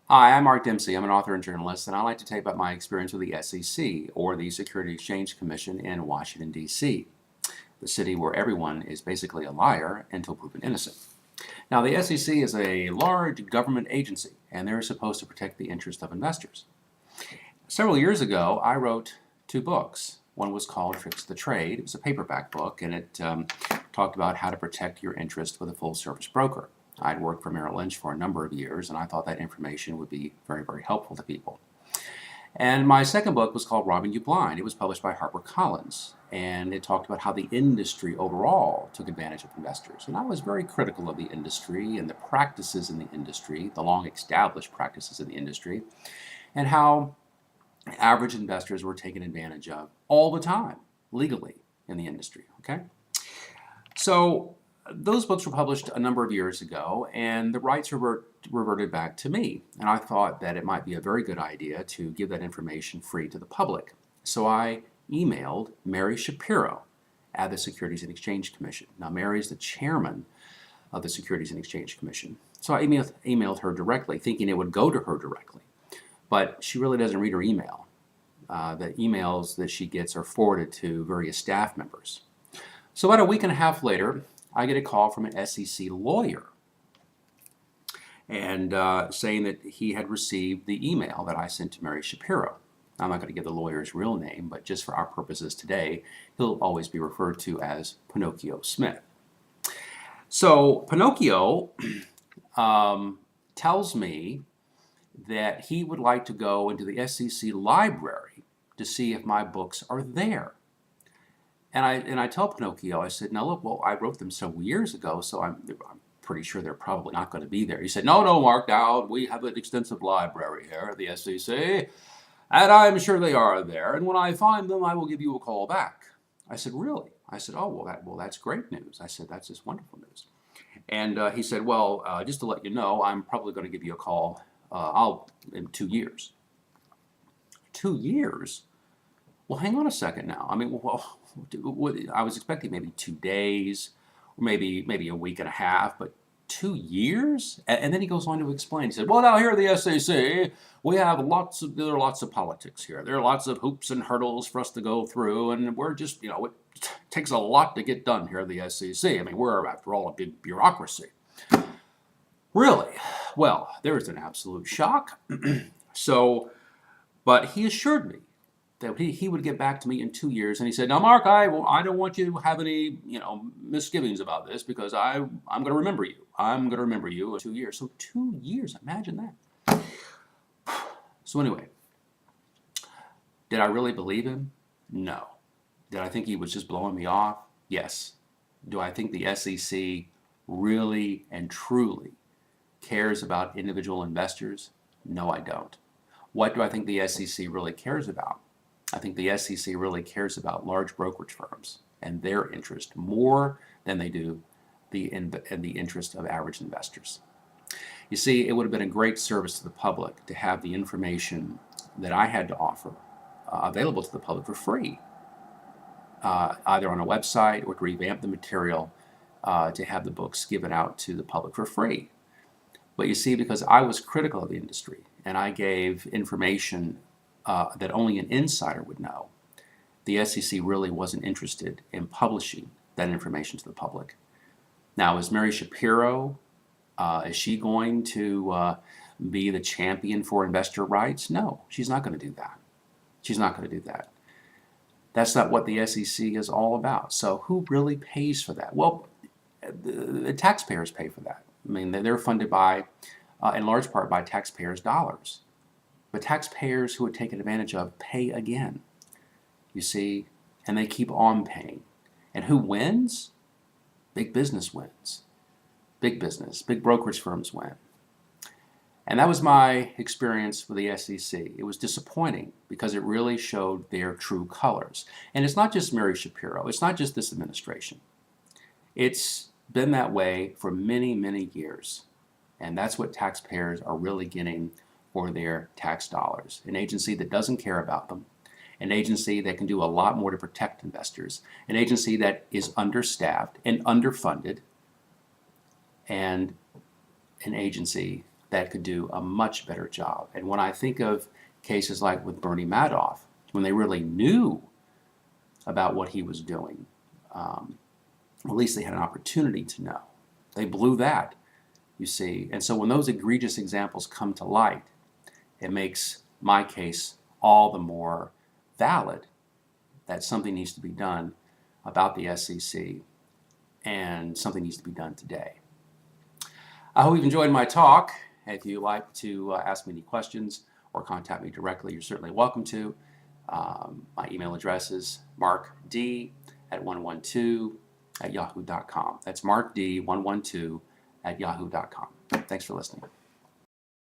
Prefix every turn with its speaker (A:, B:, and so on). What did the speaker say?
A: Hi, I'm Mark Dempsey. I'm an author and journalist, and I like to tell you about my experience with the SEC, or the Securities Exchange Commission in Washington, D.C., the city where everyone is basically a liar until proven innocent. Now, the SEC is a large government agency, and they're supposed to protect the interest of investors. Several years ago, I wrote two books. One was called Tricks of the Trade. It was a paperback book, and it talked about how to protect your interest with a full-service broker. I'd worked for Merrill Lynch for a number of years, and I thought that information would be very, very helpful to people. And my second book was called Robbing You Blind. It was published by HarperCollins, and it talked about how the industry overall took advantage of investors. And I was very critical of the industry and the practices in the industry, the long-established practices in the industry, and how average investors were taken advantage of all the time, legally, in the industry, okay? So those books were published a number of years ago, and the rights reverted back to me. And I thought that it might be a very good idea to give that information free to the public. So I emailed Mary Shapiro at the Securities and Exchange Commission. Now, Mary is the chairman of the Securities and Exchange Commission. So I emailed her directly, thinking it would go to her directly. But she really doesn't read her email. The emails that she gets are forwarded to various staff members. So about a week and a half later, I get a call from an SEC lawyer and saying that he had received the email that I sent to Mary Shapiro. I'm not going to give the lawyer's real name, but just for our purposes today, he'll always be referred to as Pinocchio Smith. So Pinocchio tells me that he would like to go into the SEC library to see if my books are there. And I tell Pinocchio, I said, now look, well, I wrote them several years ago, so I'm pretty sure they're probably not going to be there. He said, no, Mark Dowd, we have an extensive library here at the SEC, and I'm sure they are there. And when I find them, I will give you a call back. I said, really? I said, oh, well, that's great news. I said, that's just wonderful news. And he said, well, just to let you know, I'm probably going to give you a call in 2 years. 2 years? Well, hang on a second now. I mean, well, I was expecting maybe 2 days, or maybe a week and a half, but 2 years? And then he goes on to explain. He said, well, now here at the SEC, there are lots of politics here. There are lots of hoops and hurdles for us to go through, and we're just, it takes a lot to get done here at the SEC. I mean, we're, after all, a big bureaucracy. Really? Well, there's an absolute shock. But he assured me that he would get back to me in 2 years, and he said, now, Mark, I don't want you to have any, misgivings about this, because I'm going to remember you. I'm going to remember you in 2 years. So 2 years, imagine that. So anyway, did I really believe him? No. Did I think he was just blowing me off? Yes. Do I think the SEC really and truly cares about individual investors? No, I don't. What do I think the SEC really cares about? I think the SEC really cares about large brokerage firms and their interest more than they do the interest of average investors. You see, it would have been a great service to the public to have the information that I had to offer available to the public for free, either on a website or to revamp the material to have the books given out to the public for free. But you see, because I was critical of the industry and I gave information that only an insider would know, the SEC really wasn't interested in publishing that information to the public. Now, is Mary Shapiro, is she going to be the champion for investor rights? No, she's not going to do that. She's not going to do that. That's not what the SEC is all about. So who really pays for that? Well, the taxpayers pay for that. I mean, they're funded by, in large part, by taxpayers' dollars. But taxpayers who are taken advantage of pay again, you see, and they keep on paying. And who wins? Big business wins. Big business, big brokerage firms win. And that was my experience with the SEC. It was disappointing because it really showed their true colors. And it's not just Mary Shapiro. It's not just this administration. It's been that way for many, many years. And that's what taxpayers are really getting for their tax dollars. An agency that doesn't care about them, an agency that can do a lot more to protect investors, an agency that is understaffed and underfunded, and an agency that that could do a much better job. And when I think of cases like with Bernie Madoff, when they really knew about what he was doing, at least they had an opportunity to know. They blew that, you see. And so when those egregious examples come to light, it makes my case all the more valid that something needs to be done about the SEC, and something needs to be done today. I hope you've enjoyed my talk. If you'd like to ask me any questions or contact me directly, you're certainly welcome to. My email address is markd112@yahoo.com. That's markd112@yahoo.com. Thanks for listening.